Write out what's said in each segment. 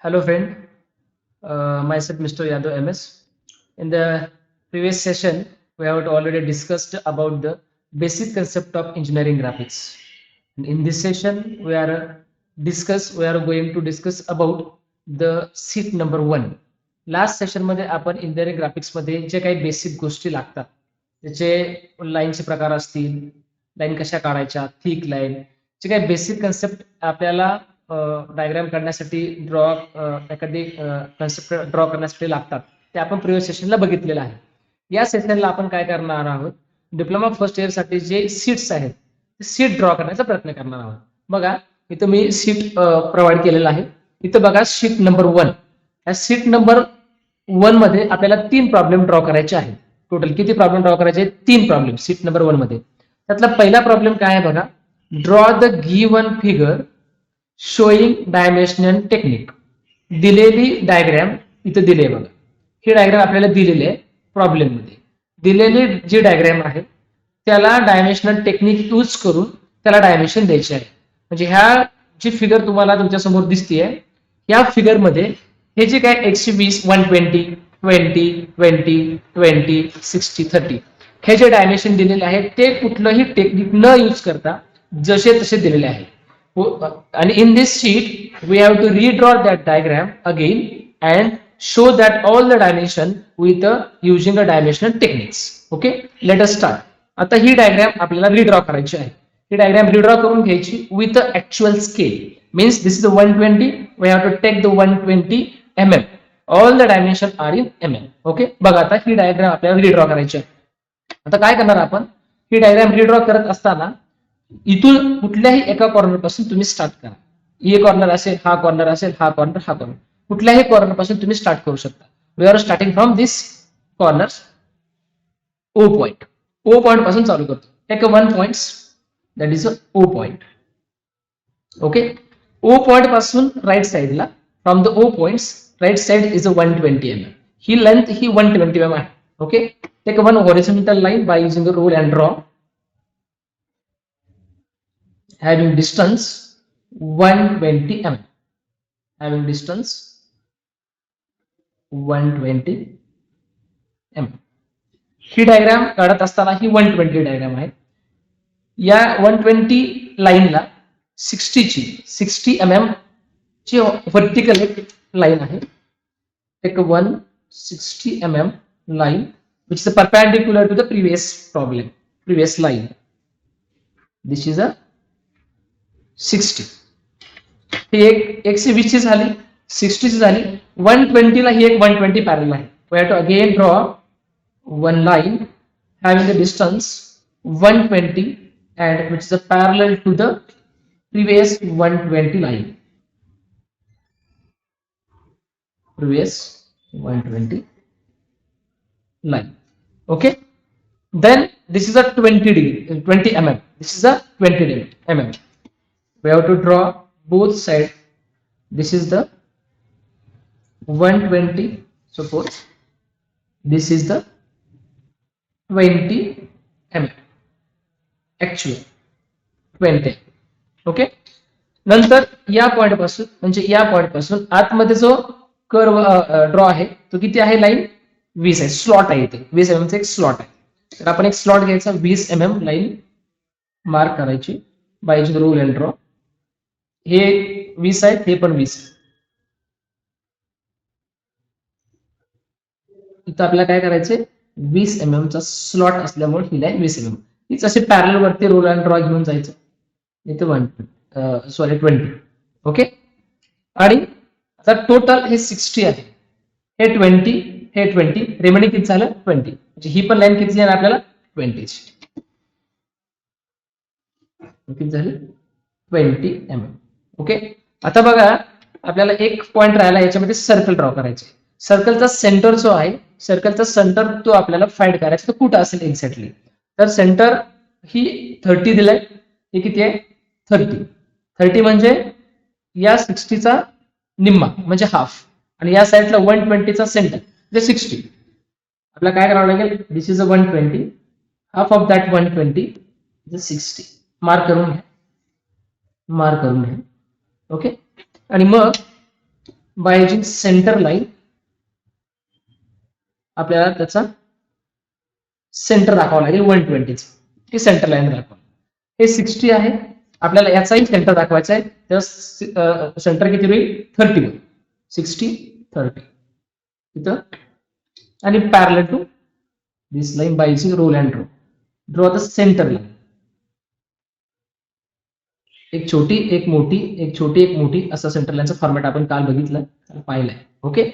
Hello friend, myself Mr. Yadav MS. In the previous session, we have already discussed about the basic concept of engineering graphics. And in this session, we are going to discuss about the sheet number 1. Last session मध्ये आपण engineering graphics मध्ये जे काही basic गोष्टी लागतात त्याचे लाईनचे प्रकार असतील, लाईन कशा काढायच्या, थिक लाईन, जे काही बेसिक कन्सेप्ट आपल्याला डायग्राम काढण्यासाठी एखादी कन्सेप्ट ड्रॉ करण्यासाठी लागतात ते आपण प्रिव्हियस सेशनला बघितलेलं आहे. या सेशनला आपण काय करणार आहोत, डिप्लोमा फर्स्ट इयर साठी जे सीट्स आहेत ते सीट ड्रॉ करण्याचा प्रयत्न करणार आहोत. बघा इथं मी सीट प्रोव्हाइड केलेलं आहे. इथं बघा शीट नंबर 1. या सीट नंबर 1 मध्ये आपल्याला 3 प्रॉब्लेम ड्रॉ करायचे आहेत. टोटल किती प्रॉब्लेम ड्रॉ करायचे आहेत? 3 प्रॉब्लेम सीट नंबर 1 मध्ये. त्यातला पहिला प्रॉब्लेम काय आहे बघा, draw the given figure showing dimensional technique. दिलेली डायग्राम इथं दिली आहे बघा. ही डायग्राम आपल्याला दिलेली आहे प्रॉब्लेम मध्ये. दिलेली जी डायग्राम आहे त्याला डायमेन्शनल टेक्निक यूज करून त्याला डायमेन्शन द्यायचे आहे. म्हणजे ह्या जी फिगर तुम्हाला तुमच्या समोर दिसतीये या फिगर मध्ये हे जे काय 120, 120, 20, 20, 20, 60, 30 हे जे डायमेन्शन दिलेले आहेत ते कुठलंही टेक्निक न यूज करता जसे तसे दिलेले आहे. And in this sheet we have to redraw that diagram again and show that all the dimension with using a dimensional techniques. Okay, let us start. आता ही डायग्राम आपल्याला रिड्रॉ करायची आहे. ही डायग्राम रिड्रॉ करून घ्यायची with actual scale. Means this is the 120, we have to take the 120 mm. All the dimension are in mm. Okay, बघा आता ही diagram आपल्याला redraw करायची आहे. आता काय करणार आपण, ही डायग्राम रिड्रॉ करत असताना इथून कुठल्याही एका कॉर्नर पासून तुम्ही स्टार्ट करा. ए कॉर्नर असेल, हा कॉर्नर असेल, हा कॉर्नर, हा कॉर्नर, कुठल्याही कॉर्नर पासून तुम्ही स्टार्ट करू शकता. We are starting from this corners. O point, O point पासून चालू करतो. Take 1 points, that is O point. Okay, O point पासून राईट साइडला, from the O points right side is 120 mm. ही लेंथ ही 120 mm आहे. Okay, take one horizontal line by using the rule and draw having distance 120 mm. Having distance 120 mm. ही diagram काढत असताना ही 120 diagram आहे. या 120 लाईनला 60 mm ची व्हर्टिकल लाईन आहे. Take 160 mm line which is perpendicular to the previous line. This is a 60. ही एक 120 ची झाली, 60 ची झाली, 120 ला ही एक 120 पॅरलल आहे. We have to again draw one line having the distance 120 and which is a parallel to the previous 120 line. Previous 120 line. Okay, then this is a 20 mm. This is a 20 mm. We have to draw both sides. This is the 120. Suppose this is the 20 mm. Actually 20. Okay, नंतर या point पासून म्हणजे या point पासून आतमध्ये जो curve draw आहे तो किती आहे, लाईन 20 आहे. स्लॉट आहे इथे 20 mm चा एक स्लॉट आहे. तर आपण एक स्लॉट घ्यायचा, 20 mm लाईन मार्क करायची by using rule and draw. हे 20 आहे, हे पण 20 आहे. इथं आपल्याला काय करायचंय, 20 mm चा स्लॉट असल्यामुळे ही लाईन 20 mm हीच अशी पॅरलल वरती रोल अँड ड्रॉ घेऊन जायचं. इथे 20. ओके, आणि आता टोटल हे 60 आहे, हे 20, हे 20, रिमेनिंग किती झालं 20. म्हणजे ही पण लाईन किती आहे आपल्याला 20 ची. किती झाली 20 mm. ओके, आता बघा आपल्याला एक पॉइंट राहिला, याच्यामध्ये सर्कल ड्रॉ करायचे. सर्कलचा सेंटर जो आहे, सर्कलचा सेंटर तो आपल्याला फाइंड करायचा, तो कुठं असेल एक्झॅक्टली. तर सेंटर ही 30 दिलाय, हे किती आहे 30 म्हणजे या 60 चा निम्मा म्हणजे हाफ, आणि या साईडला 120 चा सेंटर म्हणजे 60. आपल्याला काय करावं लागेल, this is a 120, half of that 120 is 60. Mark करून घ्या. ओके, आणि मग बाय युजिंग सेंटर लाईन आपल्याला त्याचा सेंटर दाखवावं लागेल 120 हे सेंटर लाईन दाखवा. हे 60 आहे, आपल्याला याचाही सेंटर दाखवायचा आहे, तर सेंटर किती होईल 30 होईल. 60 30 इथं आणि parallel to this line by using rule and draw the centre line. एक छोटी एक मोठी एक छोटी एक मोठी असं सेंटर लाईनचा फॉर्मॅट आपण काल बघितलं पाहिलंय. Okay,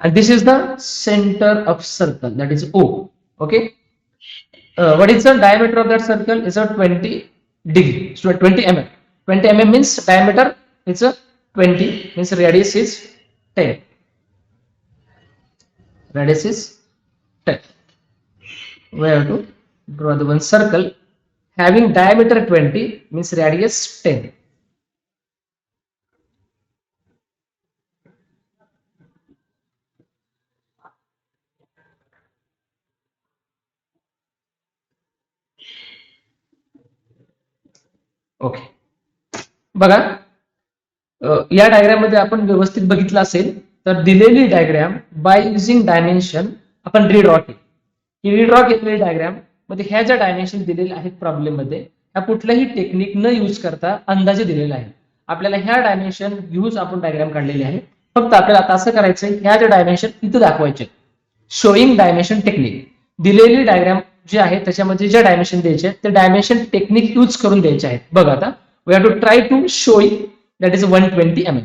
and this is the center of circle, that is O. Okay, what is the diameter of that circle? Is a 20 degree, so 20 mm. 20 mm means diameter is a 20, means radius is 10. Radius is 10. We have to draw the one circle having diameter 20, means radius 10. Okay, बघा या diagram मध्ये आपण व्यवस्थित बघितलं असेल तर दिलेली diagram by using dimension आपण रिड्रॉ केली. ही रिड्रॉ केलेली डायग्राम मध्ये ह्या ज्या डायमेन्शन दिलेल्या आहेत प्रॉब्लेम मध्ये, ह्या कुठल्याही टेक्निक न यूज करता अंदाजे दिलेले आहे. आपल्याला ह्या डायमेन्शन यूज आपण डायग्राम काढलेली आहे. फक्त आपल्याला आता असं करायचंय, ह्या ज्या डायमेन्शन इथं दाखवायचे, शोईंग डायमेन्शन टेक्निक. दिलेली डायग्राम जे आहे त्याच्यामध्ये ज्या डायमेन्शन द्यायचे ते डायमेन्शन टेक्निक यूज करून द्यायचे आहेत. बघा आता we have to try to showing that is 120 mm.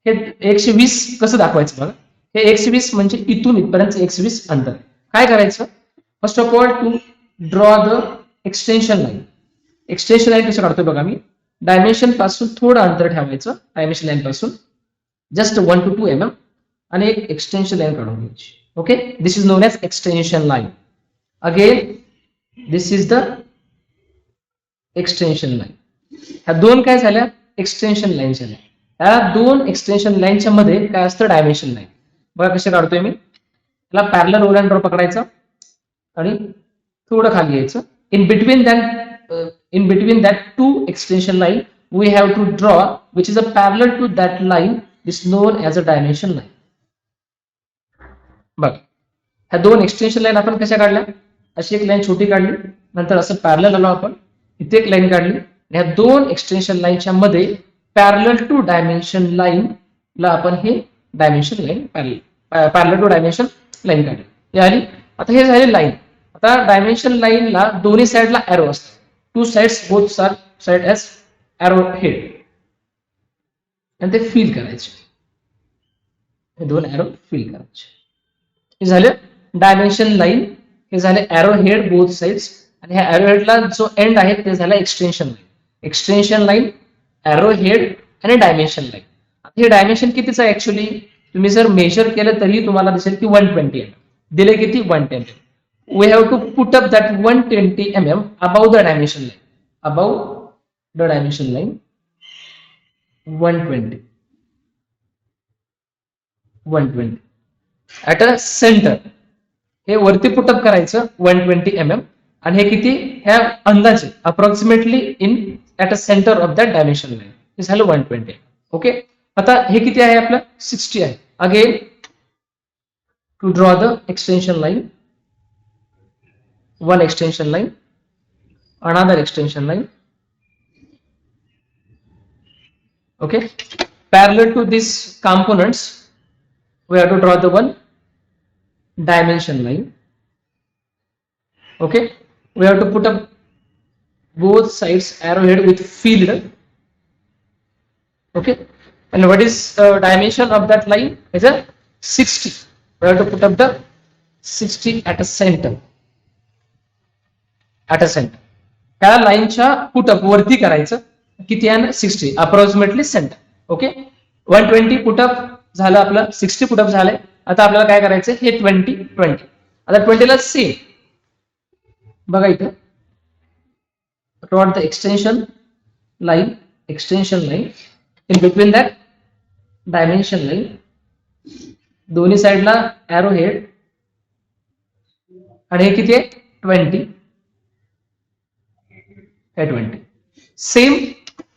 हे 120 कसं दाखवायचं बघा. हे 120 म्हणजे इथून इथपर्यंत 120 अंतर. काय करायचं, first of all to draw the extension line. Extension line कसं काढतोय बघा, मी डायमेन्शन पासून थोडं अंतर ठेवायचं, डायमेन्शन लाईन पासून जस्ट 1 to 2 mm आणि एक एक्सटेन्शन लाईन काढून घ्यायची. Okay, this is known as extension line. Again this is the extension line. ह्या दोन काय झाल्या, एक्सटेन्शन लाईन झाल्या. या दोन एक्सटेन्शन लाईनच्या मध्ये काय असतं, डायमेन्शन लाईन. बघा कसे काढतोय मी, त्याला पॅरलल रोल अँड ड्रॉ पकडायचं आणि थोडं खाली यायचं. in between that two extension line we have to draw which is a parallel to that line is known as a dimension line. बघ, ह्या दोन एक्सटेन्शन लाईन आपण कशा काढल्या, अशी एक लाईन छोटी काढली, नंतर असं पॅरलल आलो आपण, इथे एक लाईन काढली. ह्या दोन एक्सटेन्शन लाईनच्या मध्ये पॅरलल टू डायमेन्शन लाईन ला आपण हे dimension line parallel to dimension line काढली. हे आली. आता हे झाले लाईन. आता डायमेन्शन लाईनला दोन्ही साईडला एरो असतात. Two sides both side as arrow head, आणि ते फिल करायचे. हे दोन एरो फिल करायचे. हे झाले डायमेन्शन लाईन, हे झाले एरो हेड बोथ साइड्स, आणि ह्या एरो हेडला जो एंड आहे ते झाला extension line. Extension line, arrow head आणि डायमेन्शन लाईन. हे डायमेन्शन कितीच आहे ऍक्च्युअली, तुम्ही जर मेजर केलं तरी तुम्हाला दिसेल की 120 mm. दिले किती, 110. We have to put up that 120 mm above the dimension line. Above the dimension line, 120. 120 at a center. हे वरती पुटअप करायचं 120 mm, आणि हे किती, ह्या अंदाजे approximately in at a centre of that dimension line. हे झालं 120. ओके, आता हे किती आहे आपलं, 60 आहे. Again to draw the extension line, one extension line, another extension line. Okay, parallel to these components we have to draw the one dimension line. Okay, we have to put up both sides arrowhead with field. Okay, and what is dimension of that line is a 60. We have to put up the 60 at a center. At a centre. त्या लाईनच्या put up वरती करायचं, किती आहे, 60 approximately centre. Okay, 120 put up झालं आपलं, 60 put up झालंय. आता आपल्याला काय करायचं, हे 20. आता 20 ला सेम बघा इथं, draw the extension line, extension line in between that dimension line, दोन्ही साईडला एरो हेड, आणि हे किती आहे, 20. 20 सेम,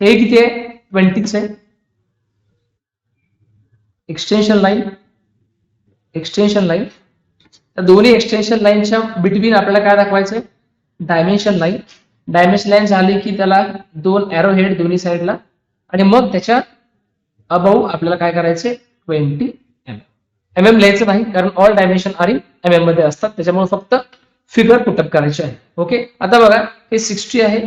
हे किती आहे, 20 आहे. Extension line, extension line. तर दोन्ही एक्सटेन्शन लाईनच्या बिटवीन आपल्याला काय दाखवायचंय, डायमेन्शन लाईन. डायमेन्शन लाईन झाली की त्याला दोन एरो हेड दोन्ही साईडला, आणि मग त्याच्या अबाऊ आपल्याला काय करायचे 20 mm लिहायचं नाही, कारण all dimension are in mm मध्ये असतात, त्याच्यामुळे फक्त फिगर पुटअप करायचे आहे. ओके, आता बघा हे 60 आहे,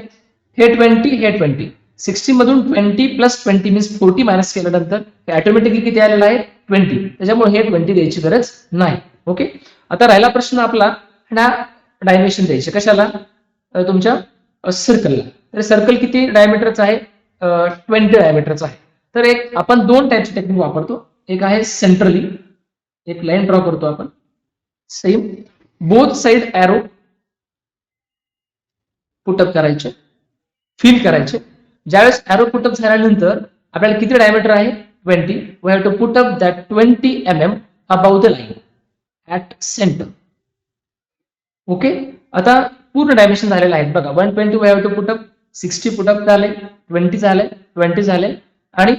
हे 20, हे 20. 60 मधून 20 प्लस 20 मीन्स 40 मायनस केल्यानंतर हे ऑटोमॅटिकली किती आलेलं आहे 20, त्याच्यामुळे हे 20 द्यायची गरज नाही. ओके, आता राहिला प्रश्न आपला ह्या डायमेन्शन द्यायचे कशाला, तुमच्या सर्कलला. तर सर्कल किती डायमीटरचा आहे, 20 डायमीटरचा आहे. तर एक आपण दोन टाईपची टेक्निक वापरतो, एक आहे सेंट्रली, एक लाईन ड्रॉ करतो आपण, same both side arrow put up करायचे, फिल करायचे. ज्यावेळेस एरो पुटअप झाल्यानंतर आपल्याला किती डायमीटर आहे 20, we have to put up that 20 mm above the line at centre. Okay, आता पूर्ण डायमेन्शन झालेलं आहे बघा, 120 we have to put up, 60 put up झाले, 20 झाले, 20 झाले, आणि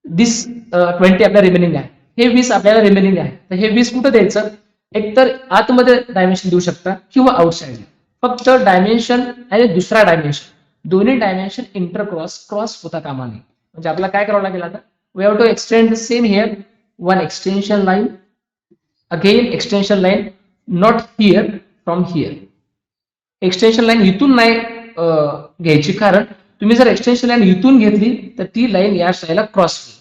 दिस 20 आपल्या रिमेनिंग आहे, हे 20 आपल्याला रिमेनिंग आहे. तर हे 20 कुठं द्यायचं, एकतर आतमध्ये डायमेन्शन देऊ शकता किंवा आउटसाइड. फक्त डायमेन्शन आणि दुसरा डायमेन्शन दोन्ही डायमेन्शन क्रॉस होता कामा नये. म्हणजे आपल्याला काय करावं लागेल आता, we have to extend the same here, one extension line, again extension line, not here, from here. Extension line इथून नाही घ्यायची, कारण तुम्ही जर एक्सटेन्शन लाईन इथून घेतली तर ती लाईन या साईडला क्रॉस होईल,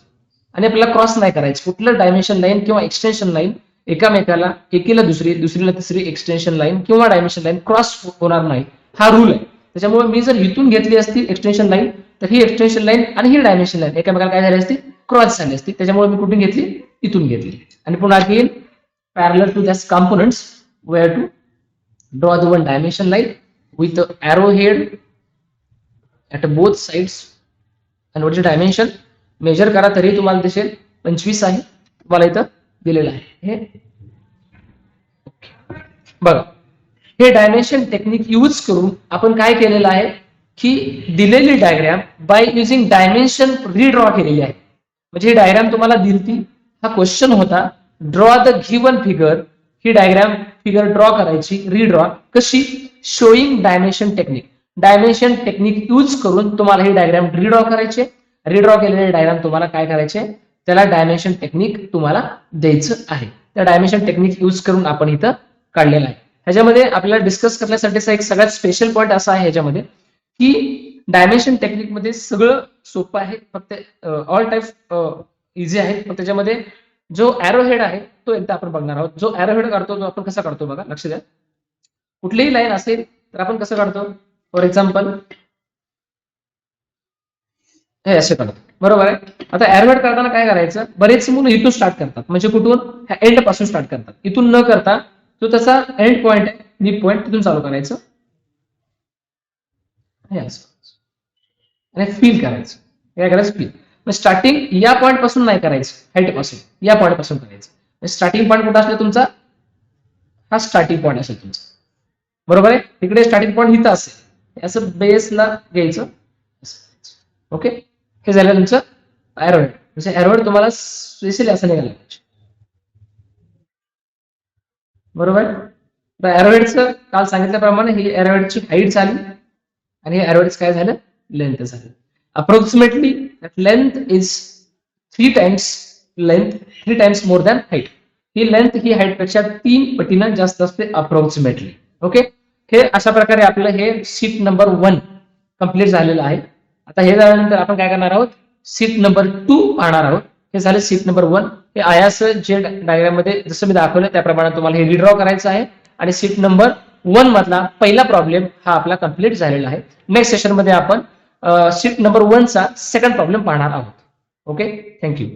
आणि आपल्याला क्रॉस नाही करायची. कुठलं डायमेन्शन लाईन किंवा एक्सटेन्शन लाईन एकामेकाला, एकीला दुसरी, दुसरीला तिसरी एक्सटेन्शन लाईन किंवा डायमेन्शन लाईन क्रॉस होणार नाही, हा रूल आहे. त्याच्यामुळे मी जर इथून घेतली असती एक्सटेन्शन लाईन, तर ही एक्सटेन्शन लाईन आणि ही डायमेन्शन लाईन एकामेकाला काय झाली असती, क्रॉस झाली असती. त्याच्यामुळे मी कुठून घेतली, इथून घेतली. आणि पुन्हा again parallel to that components we have to draw the one dimension line with the arrowhead at both sides. and what is the dimension, measure करा तरी तुम्हाला दिसेल 25 आहे, तुम्हाला इथं दिलेलं आहे. हे बघा, हे डायमेन्शन टेक्निक यूज करून आपण काय केलेलं आहे की दिलेली diagram by using dimension redraw केलेली आहे. म्हणजे ही डायग्राम तुम्हाला दिलती, हा क्वेश्चन होता, draw the given figure. He diagram figure draw करायची, रिड्रॉ कशी, showing dimension technique. Dimension technique use करून तुम्हाला ही डायग्राम रिड्रॉ करायचे. रिड्रॉ केलेले डायग्राम तुम्हाला काय करायचे, त्याला डायमेन्शन टेक्निक तुम्हाला द्यायचं आहे. त्या डायमेन्शन टेक्निक यूज करून आपण इथं काढलेलं आहे. ह्याच्यामध्ये आपल्याला डिस्कस करण्यासाठीचा एक सगळ्यात स्पेशल पॉईंट असा आहे ह्याच्यामध्ये की डायमेन्शन टेक्निक मध्ये सगळं सोपं आहे, फक्त ऑल टाईप इझी आहे. पण त्याच्यामध्ये जो एरो हेड आहे तो एकदा आपण बघणार आहोत. जो एरो हेड काढतो तो आपण कसा काढतो बघा, लक्ष द्या. कुठलीही लाईन असेल तर आपण कसं काढतो, फॉर एक्झाम्पल हे असे काढतो, बरोबर आहे. आता एरो हेड काढताना काय करायचं, बरेच मुलं इथून स्टार्ट करतात, म्हणजे कुठून, ह्या एंड पासून स्टार्ट करतात. इथून न करता तो त्याचा एंड पॉइंट आहे, मिड पॉइंट, तिथून चालू करायचं, हे असं, आणि फील करायचं. काय करायचं, फील. स्टार्टिंग या पॉइंट पासून नाही करायचं, हाईट पासून, या पॉइंट पासून करायचं. स्टार्टिंग पॉइंट कुठं असलं तुमचा, हा स्टार्टिंग पॉइंट असेल तुमचा, बरोबर आहे. इकडे स्टार्टिंग पॉइंट इथं असेल, असं बेसला घ्यायचं. ओके, हे झालं तुमचं एरोहेड. म्हणजे एरोहेड तुम्हाला स्पेशली असं निघालं पाहिजे, बरोबर. एरोहेडचं काल सांगितल्याप्रमाणे ही एरोहेडची हाईट झाली, आणि हे एरोहेडचं काय झालं, लेंथ झालं. Approximately length is 3 times more than height. He length he height पेक्षा 3 पटीनं जास्त असते अप्रोक्सिमेटली. ओके, हे अशा प्रकारे आपलं हे शीट नंबर 1 कंप्लीट झालेलं आहे. आता हे झाल्यानंतर आपण काय करणार आहोत, शीट नंबर 2 पाहणार आहोत. हे झालं शीट नंबर 1. हे आयास जे डायग्राम मध्ये जसं मी दाखवलं त्याप्रमाणे तुम्हाला हे रिड्रॉ करायचं आहे. आणि शीट नंबर 1 मधला पहिला प्रॉब्लेम हा आपला कंप्लीट झालेला आहे. नेक्स्ट सेशन मध्ये आपण शीट नंबर 1 चा सेकंड प्रॉब्लेम पाहणार आहोत. Okay, thank you.